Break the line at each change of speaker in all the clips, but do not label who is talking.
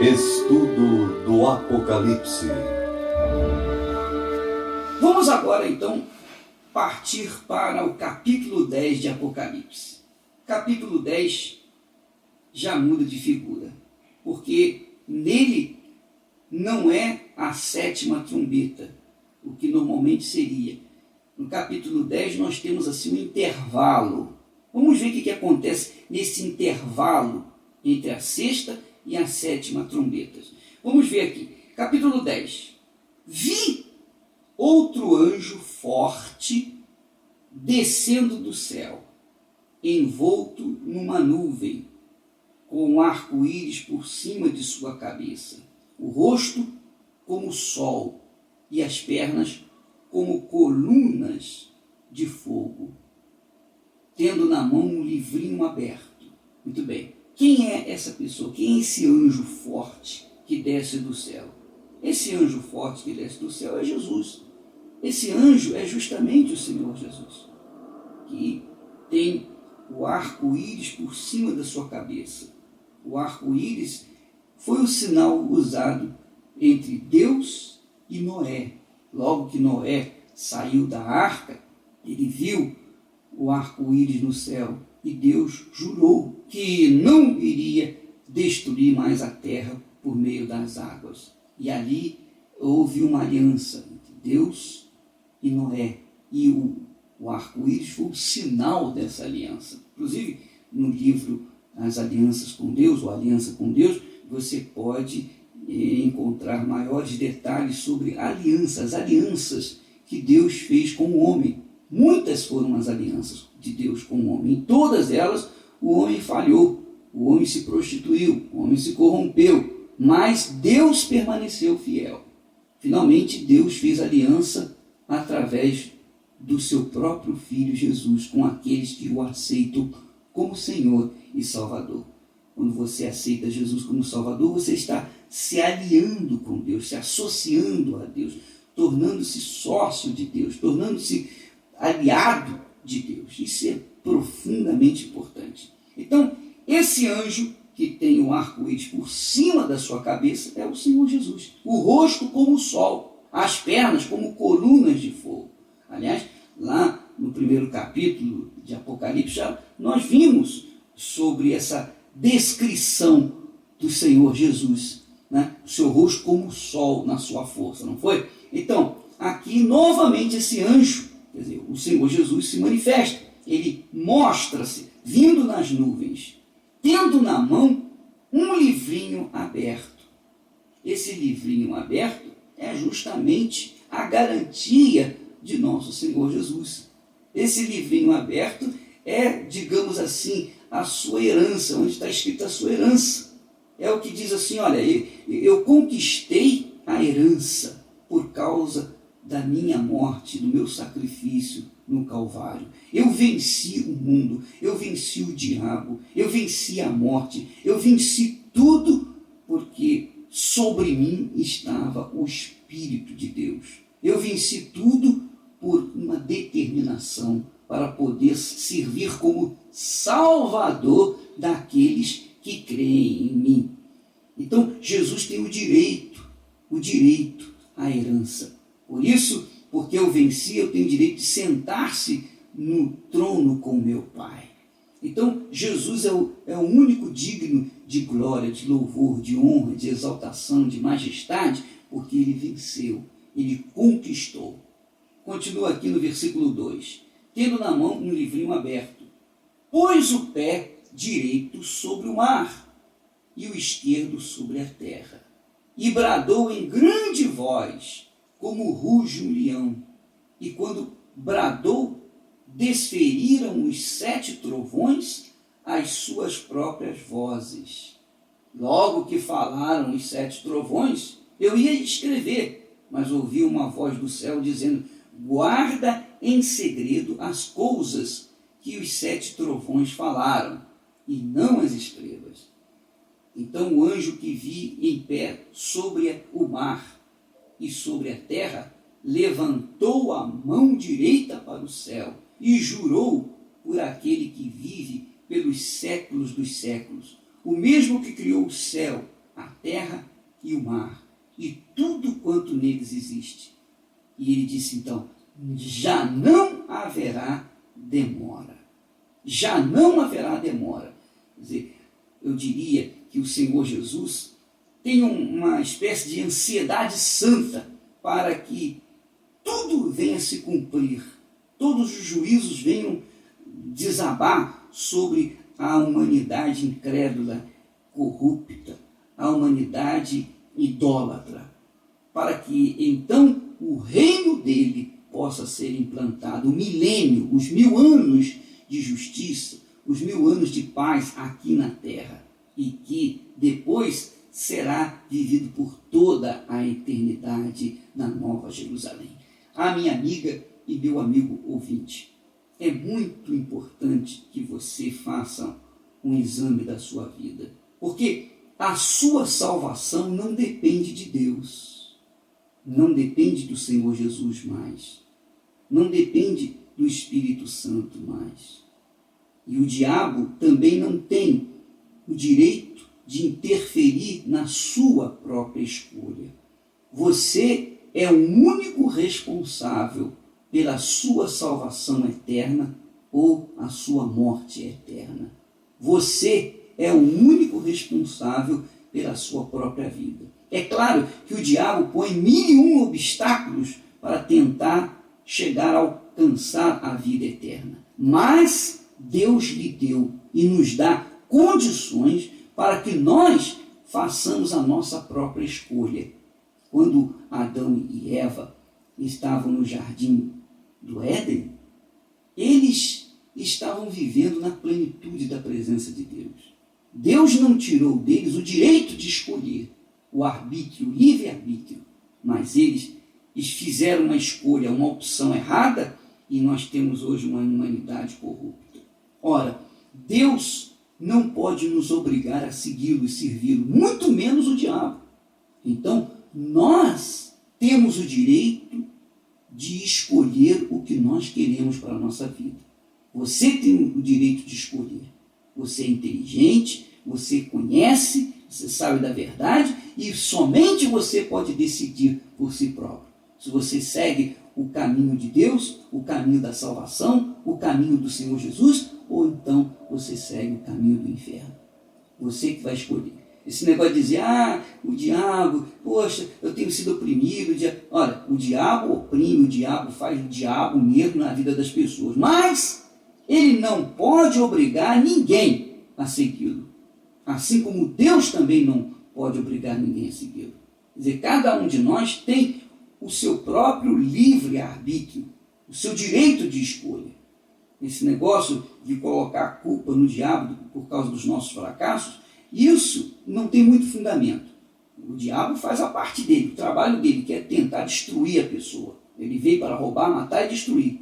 Estudo do Apocalipse.
Vamos agora, então, partir para o capítulo 10 de Apocalipse. Capítulo 10 já muda de figura, porque nele não é a sétima trombeta, o que normalmente seria. No capítulo 10 nós temos assim um intervalo. Vamos ver o que acontece nesse intervalo entre a sexta e a sétima trombetas. Vamos ver aqui, capítulo 10. Vi outro anjo forte descendo do céu, envolto numa nuvem, com um arco-íris por cima de sua cabeça, o rosto como o sol e as pernas como colunas de fogo, tendo na mão um livrinho aberto. Muito bem. Quem é essa pessoa? Quem é esse anjo forte que desce do céu? Esse anjo forte que desce do céu é Jesus. Esse anjo é justamente o Senhor Jesus, que tem o arco-íris por cima da sua cabeça. O arco-íris foi o sinal usado entre Deus e Noé. Logo que Noé saiu da arca, ele viu o arco-íris no céu e Deus jurou que não iria destruir mais a terra por meio das águas. E ali houve uma aliança entre Deus e Noé. E o arco-íris foi o sinal dessa aliança. Inclusive, no livro As Alianças com Deus, ou Aliança com Deus, você pode encontrar maiores detalhes sobre as alianças que Deus fez com o homem. Muitas foram as alianças de Deus com o homem. Em todas elas, o homem falhou, o homem se prostituiu, o homem se corrompeu, mas Deus permaneceu fiel. Finalmente, Deus fez aliança através do seu próprio Filho Jesus com aqueles que o aceitam como Senhor e Salvador. Quando você aceita Jesus como Salvador, você está se aliando com Deus, se associando a Deus, tornando-se sócio de Deus, tornando-se aliado de Deus. Isso é profundamente importante. Então, esse anjo que tem o arco-íris por cima da sua cabeça é o Senhor Jesus. O rosto como o sol, as pernas como colunas de fogo. Aliás, lá no primeiro capítulo de Apocalipse, nós vimos sobre essa descrição do Senhor Jesus, né? O seu rosto como o sol na sua força, não foi? Então, aqui novamente esse anjo, quer dizer, o Senhor Jesus se manifesta, ele mostra-se vindo nas nuvens, tendo na mão um livrinho aberto. Esse livrinho aberto é justamente a garantia de nosso Senhor Jesus. Esse livrinho aberto é, digamos assim, a sua herança, onde está escrita a sua herança. É o que diz assim, olha, eu conquistei a herança por causa da minha morte, do meu sacrifício no Calvário. Eu venci o mundo, eu venci o diabo, eu venci a morte, eu venci tudo porque sobre mim estava o Espírito de Deus. Eu venci tudo por uma determinação para poder servir como Salvador daqueles que creem em mim. Então, Jesus tem o direito à herança. Por isso, porque eu venci, eu tenho o direito de sentar-se no trono com meu Pai. Então, Jesus é o único digno de glória, de louvor, de honra, de exaltação, de majestade, porque ele venceu, ele conquistou. Continua aqui no versículo 2. Tendo na mão um livrinho aberto, pôs o pé direito sobre o mar e o esquerdo sobre a terra, e bradou em grande voz, como ruge um leão. E quando bradou, desferiram os 7 trovões as suas próprias vozes. Logo que falaram os 7 trovões, eu ia escrever, mas ouvi uma voz do céu dizendo: guarda em segredo as coisas que os 7 trovões falaram, e não as escrevas. Então o anjo que vi em pé sobre o mar e sobre a terra levantou a mão direita para o céu e jurou por aquele que vive pelos séculos dos séculos, o mesmo que criou o céu, a terra e o mar, e tudo quanto neles existe. E ele disse então, já não haverá demora. Já não haverá demora. Quer dizer, eu diria que o Senhor Jesus tem uma espécie de ansiedade santa para que tudo venha se cumprir, todos os juízos venham desabar sobre a humanidade incrédula, corrupta, a humanidade idólatra, para que então o reino dele possa ser implantado, o milênio, os 1000 anos de justiça, os 1000 anos de paz aqui na terra, e que depois será vivido por toda a eternidade na Nova Jerusalém. Minha amiga e meu amigo ouvinte, é muito importante que você faça um exame da sua vida, porque a sua salvação não depende de Deus, não depende do Senhor Jesus mais, não depende do Espírito Santo mais. E o diabo também não tem o direito de interferir na sua própria escolha. Você é o único responsável pela sua salvação eterna ou a sua morte eterna. Você é o único responsável pela sua própria vida. É claro que o diabo põe 1001 obstáculos para tentar chegar a alcançar a vida eterna. Mas Deus lhe deu e nos dá condições para que nós façamos a nossa própria escolha. Quando Adão e Eva estavam no jardim do Éden, eles estavam vivendo na plenitude da presença de Deus. Deus não tirou deles o direito de escolher, o arbítrio, o livre-arbítrio, mas eles fizeram uma escolha, uma opção errada, e nós temos hoje uma humanidade corrupta. Ora, Deus não pode nos obrigar a segui-lo e servi-lo, muito menos o diabo. Então, nós temos o direito de escolher o que nós queremos para a nossa vida. Você tem o direito de escolher. Você é inteligente, você conhece, você sabe da verdade e somente você pode decidir por si próprio. Se você segue o caminho de Deus, o caminho da salvação, o caminho do Senhor Jesus, ou então você segue o caminho do inferno. Você que vai escolher. Esse negócio de dizer, o diabo, poxa, eu tenho sido oprimido. Olha, o diabo oprime, o diabo faz o diabo mesmo na vida das pessoas. Mas ele não pode obrigar ninguém a segui-lo. Assim como Deus também não pode obrigar ninguém a segui-lo. Quer dizer, cada um de nós tem o seu próprio livre-arbítrio, o seu direito de escolha. Esse negócio de colocar a culpa no diabo por causa dos nossos fracassos, isso não tem muito fundamento. O diabo faz a parte dele, o trabalho dele, que é tentar destruir a pessoa. Ele veio para roubar, matar e destruir.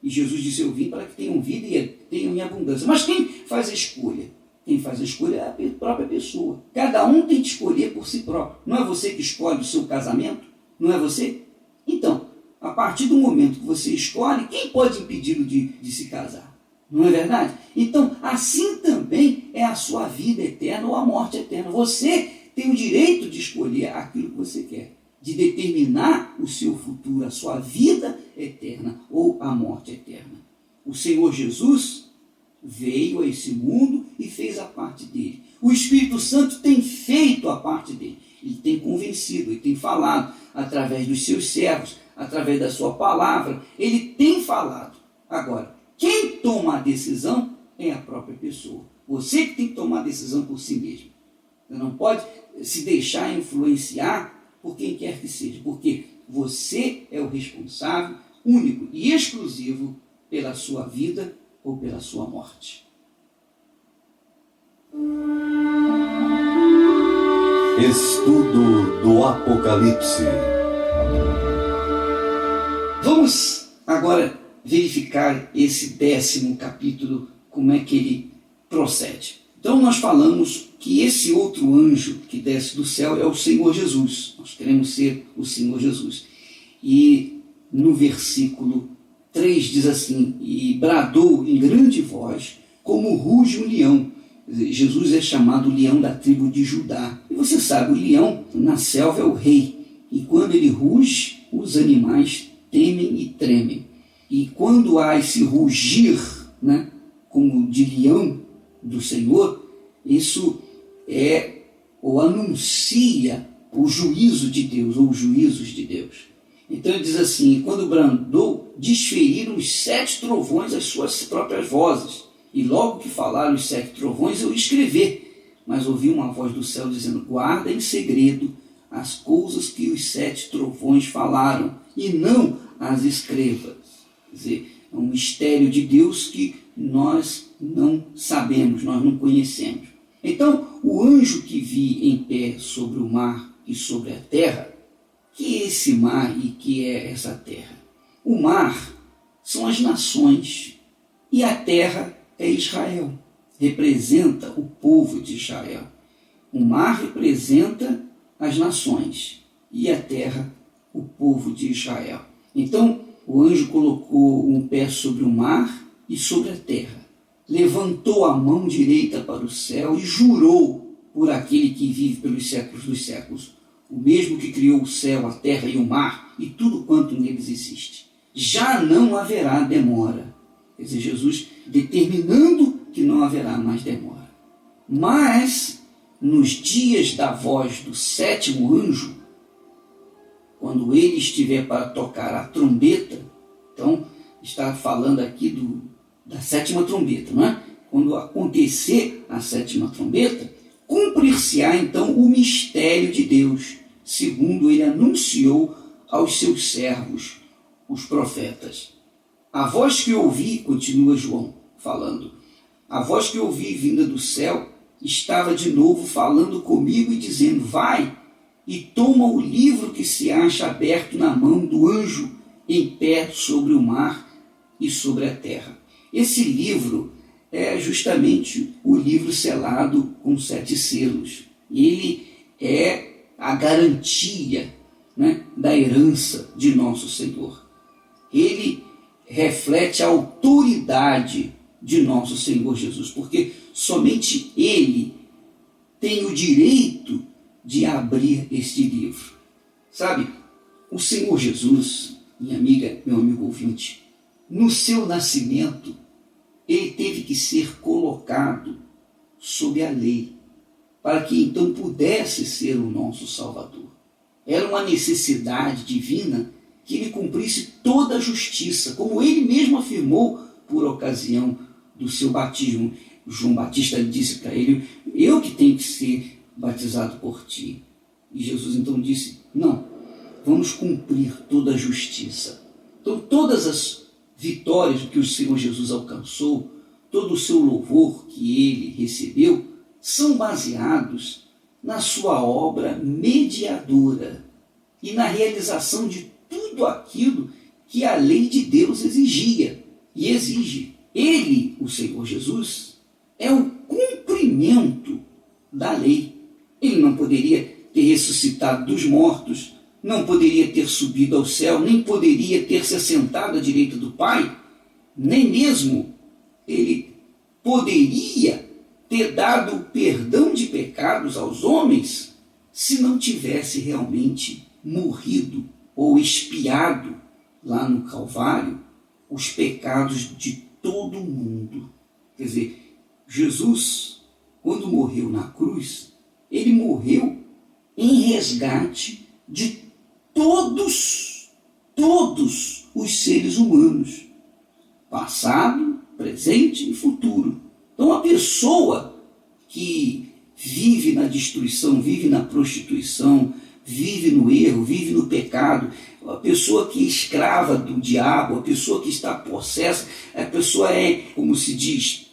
E Jesus disse, eu vim para que tenham vida e tenham em abundância. Mas quem faz a escolha? Quem faz a escolha é a própria pessoa. Cada um tem que escolher por si próprio. Não é você que escolhe o seu casamento? Não é você? Então, a partir do momento que você escolhe, quem pode impedi-lo de se casar? Não é verdade? Então, assim também é a sua vida eterna ou a morte eterna. Você tem o direito de escolher aquilo que você quer, de determinar o seu futuro, a sua vida eterna ou a morte eterna. O Senhor Jesus veio a esse mundo e fez a parte dele. O Espírito Santo tem feito a parte dele. Ele tem convencido, ele tem falado através dos seus servos, através da sua palavra. Ele tem falado. Agora, quem toma a decisão é a própria pessoa. Você que tem que tomar a decisão por si mesmo. Você não pode se deixar influenciar por quem quer que seja, porque você é o responsável, único e exclusivo pela sua vida ou pela sua morte.
Estudo do Apocalipse.
Vamos agora verificar esse 10º capítulo, como é que ele procede. Então nós falamos que esse outro anjo que desce do céu é o Senhor Jesus. Nós queremos ser o Senhor Jesus. E no versículo 3 diz assim, e bradou em grande voz, como ruge um leão. Jesus é chamado leão da tribo de Judá. você sabe, o leão na selva é o rei. E quando ele ruge, os animais temem e tremem. E quando há esse rugir, né, como de leão do Senhor, isso é ou anuncia o juízo de Deus, ou os juízos de Deus. Então ele diz assim: quando brandou, desferiram os 7 trovões as suas próprias vozes. E logo que falaram os 7 trovões, eu ia escrever. Mas ouvi uma voz do céu dizendo: guarda em segredo as coisas que os 7 trovões falaram, e não as escrevas. Quer dizer, é um mistério de Deus que nós não sabemos, nós não conhecemos. Então, o anjo que vi em pé sobre o mar e sobre a terra, que é esse mar e que é essa terra? O mar são as nações e a terra é Israel, representa o povo de Israel. O mar representa as nações e a terra o povo de Israel. Então, o anjo colocou um pé sobre o mar e sobre a terra, levantou a mão direita para o céu e jurou por aquele que vive pelos séculos dos séculos, o mesmo que criou o céu, a terra e o mar e tudo quanto neles existe. Já não haverá demora. Quer dizer, Jesus determinando que não haverá mais demora. Mas, nos dias da voz do 7º anjo, quando ele estiver para tocar a trombeta, então está falando aqui da 7ª trombeta, não é? Quando acontecer a 7ª trombeta, cumprir-se-á então o mistério de Deus, segundo ele anunciou aos seus servos, os profetas. A voz que ouvi, continua João falando, a voz que ouvi vinda do céu estava de novo falando comigo e dizendo: vai e toma o livro que se acha aberto na mão do anjo em pé sobre o mar e sobre a terra. Esse livro é justamente o livro selado com 7 selos. Ele é a garantia, né, da herança de nosso Senhor. Ele reflete a autoridade de nosso Senhor Jesus, porque somente Ele tem o direito de abrir este livro. Sabe, o Senhor Jesus, minha amiga, meu amigo ouvinte, no seu nascimento, ele teve que ser colocado sob a lei, para que então pudesse ser o nosso Salvador. Era uma necessidade divina que ele cumprisse toda a justiça, como ele mesmo afirmou por ocasião do seu batismo. João Batista disse para ele: eu que tenho que ser batizado por ti. E Jesus então disse: não, vamos cumprir toda a justiça. Então todas as vitórias que o Senhor Jesus alcançou, todo o seu louvor que ele recebeu, são baseados na sua obra mediadora e na realização de tudo aquilo que a lei de Deus exigia e exige. Ele, o Senhor Jesus, é o cumprimento da lei. Ele não poderia ter ressuscitado dos mortos, não poderia ter subido ao céu, nem poderia ter se assentado à direita do Pai, nem mesmo ele poderia ter dado o perdão de pecados aos homens se não tivesse realmente morrido ou expiado lá no Calvário os pecados de todo mundo. Quer dizer, Jesus, quando morreu na cruz, ele morreu em resgate de todos os seres humanos, passado, presente e futuro. Então, a pessoa que vive na destruição, vive na prostituição, vive no erro, vive no pecado, a pessoa que é escrava do diabo, a pessoa que está possessa, a pessoa é, como se diz,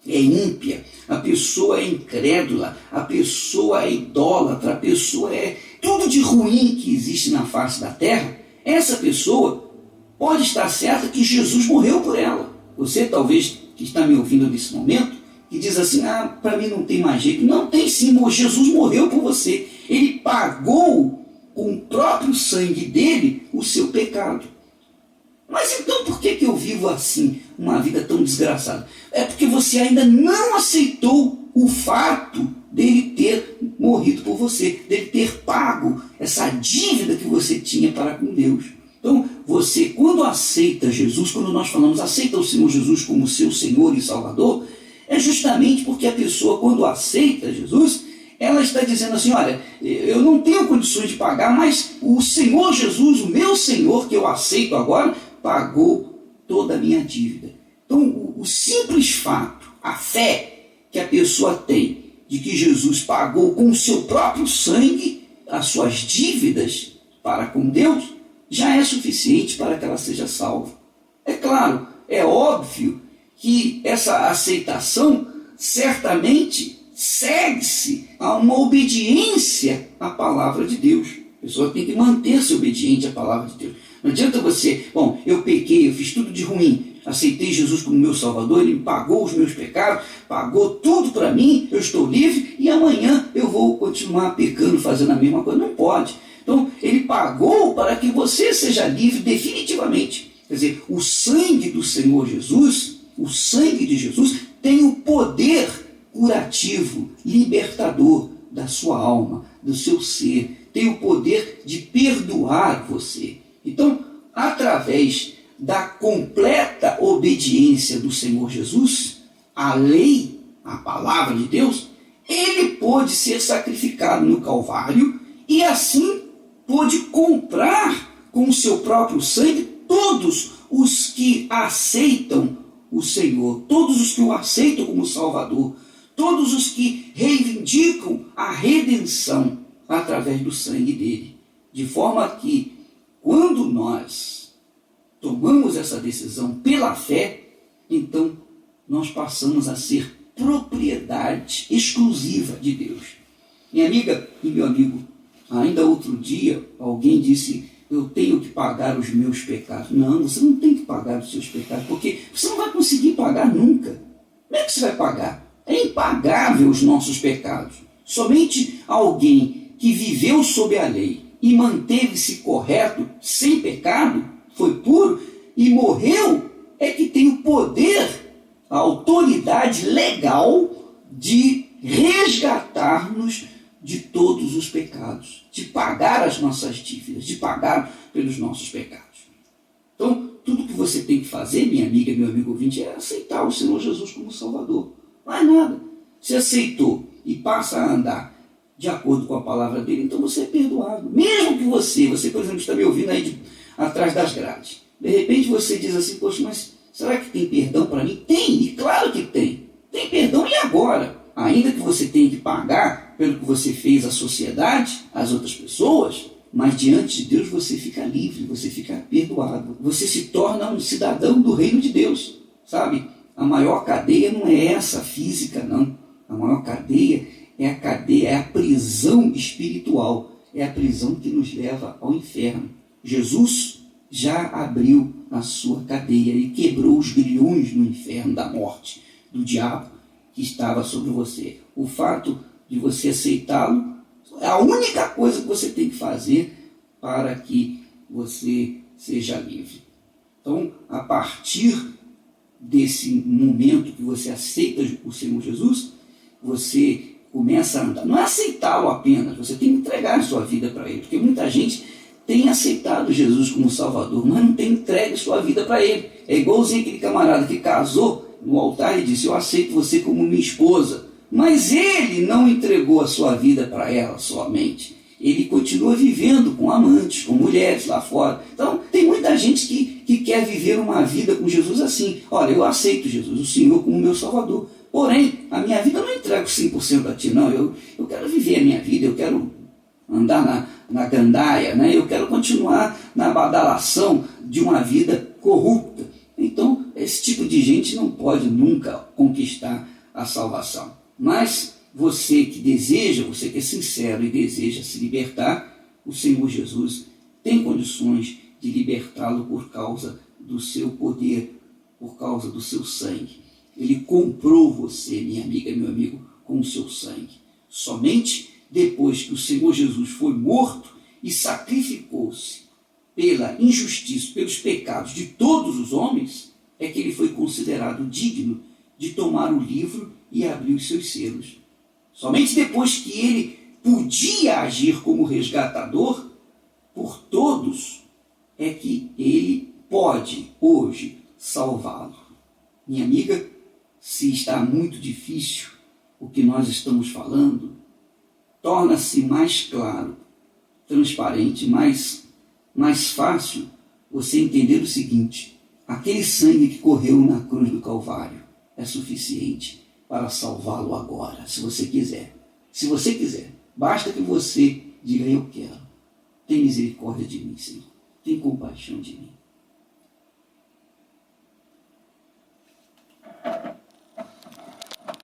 é ímpia, a pessoa é incrédula, a pessoa é idólatra, a pessoa é tudo de ruim que existe na face da terra. Essa pessoa pode estar certa que Jesus morreu por ela. Você talvez que está me ouvindo nesse momento, que diz assim: para mim não tem mais jeito. Não tem sim, Jesus morreu por você. Ele pagou com o próprio sangue dele o seu pecado. Mas então por que eu vivo assim, uma vida tão desgraçada? É porque você ainda não aceitou o fato dele ter morrido por você, dele ter pago essa dívida que você tinha para com Deus. Então, você, quando aceita Jesus, quando nós falamos aceita o Senhor Jesus como seu Senhor e Salvador, é justamente porque a pessoa, quando aceita Jesus, ela está dizendo assim, olha, eu não tenho condições de pagar, mas o Senhor Jesus, o meu Senhor, que eu aceito agora, pagou toda a minha dívida. Então, o simples fato, a fé que a pessoa tem de que Jesus pagou com o seu próprio sangue as suas dívidas para com Deus, já é suficiente para que ela seja salva. É claro, é óbvio que essa aceitação certamente segue-se a uma obediência à palavra de Deus. A pessoa tem que manter-se obediente à palavra de Deus. Não adianta você, bom, eu pequei, eu fiz tudo de ruim, aceitei Jesus como meu Salvador, Ele pagou os meus pecados, pagou tudo para mim, eu estou livre e amanhã eu vou continuar pecando, fazendo a mesma coisa. Não pode. Então, Ele pagou para que você seja livre definitivamente. Quer dizer, o sangue do Senhor Jesus, o sangue de Jesus, tem o poder curativo, libertador da sua alma, do seu ser, tem o poder de perdoar você. Então, através da completa obediência do Senhor Jesus, à lei, à palavra de Deus, ele pôde ser sacrificado no Calvário e assim pôde comprar com o seu próprio sangue todos os que aceitam o Senhor, todos os que o aceitam como Salvador, todos os que reivindicam a redenção através do sangue dele. De forma que, quando nós tomamos essa decisão pela fé, então nós passamos a ser propriedade exclusiva de Deus. Minha amiga e meu amigo, ainda outro dia alguém disse, eu tenho que pagar os meus pecados. Não, você não tem que pagar os seus pecados, porque você não vai conseguir pagar nunca. Como é que você vai pagar? É impagável os nossos pecados. Somente alguém que viveu sob a lei e manteve-se correto, sem pecado, foi puro e morreu, é que tem o poder, a autoridade legal de resgatar-nos de todos os pecados, de pagar as nossas dívidas, de pagar pelos nossos pecados. Então, tudo que você tem que fazer, minha amiga, meu amigo ouvinte, é aceitar o Senhor Jesus como Salvador. Não é nada. Se aceitou e passa a andar de acordo com a palavra dele, então você é perdoado. Mesmo que você, por exemplo, está me ouvindo aí atrás das grades. De repente você diz assim, poxa, mas será que tem perdão para mim? Tem, e claro que tem. Tem perdão e agora? Ainda que você tenha que pagar pelo que você fez à sociedade, às outras pessoas, mas diante de Deus você fica livre, você fica perdoado. Você se torna um cidadão do reino de Deus, sabe? A maior cadeia não é essa física, não. A maior cadeia, é a prisão espiritual, é a prisão que nos leva ao inferno. Jesus já abriu a sua cadeia e quebrou os grilhões no inferno da morte, do diabo que estava sobre você. O fato de você aceitá-lo é a única coisa que você tem que fazer para que você seja livre. Então, a partir desse momento que você aceita o Senhor Jesus, você começa a andar. Não é aceitá-lo apenas, você tem que entregar a sua vida para Ele, porque muita gente tem aceitado Jesus como Salvador, mas não tem entregue sua vida para Ele. É igualzinho aquele camarada que casou no altar e disse, eu aceito você como minha esposa, mas ele não entregou a sua vida para ela somente. Ele continua vivendo com amantes, com mulheres lá fora. Então, tem muita gente que quer viver uma vida com Jesus assim. Olha, eu aceito Jesus, o Senhor como meu Salvador. Porém, a minha vida eu não entrego 100% a ti, não. Eu quero viver a minha vida, eu quero andar na gandaia, né? Eu quero continuar na badalação de uma vida corrupta. Então, esse tipo de gente não pode nunca conquistar a salvação. Mas você que deseja, você que é sincero e deseja se libertar, o Senhor Jesus tem condições de libertá-lo por causa do seu poder, por causa do seu sangue. Ele comprou você, minha amiga e meu amigo, com o seu sangue. Somente depois que o Senhor Jesus foi morto e sacrificou-se pela injustiça, pelos pecados de todos os homens, é que ele foi considerado digno de tomar o livro e abrir os seus selos. Somente depois que ele podia agir como resgatador por todos, é que ele pode hoje salvá-lo. Minha amiga, se está muito difícil o que nós estamos falando, torna-se mais claro, transparente, mais fácil você entender o seguinte: aquele sangue que correu na cruz do Calvário é suficiente para salvá-lo agora, se você quiser. Se você quiser, basta que você diga: eu quero. Tem misericórdia de mim, Senhor. Tem compaixão de mim.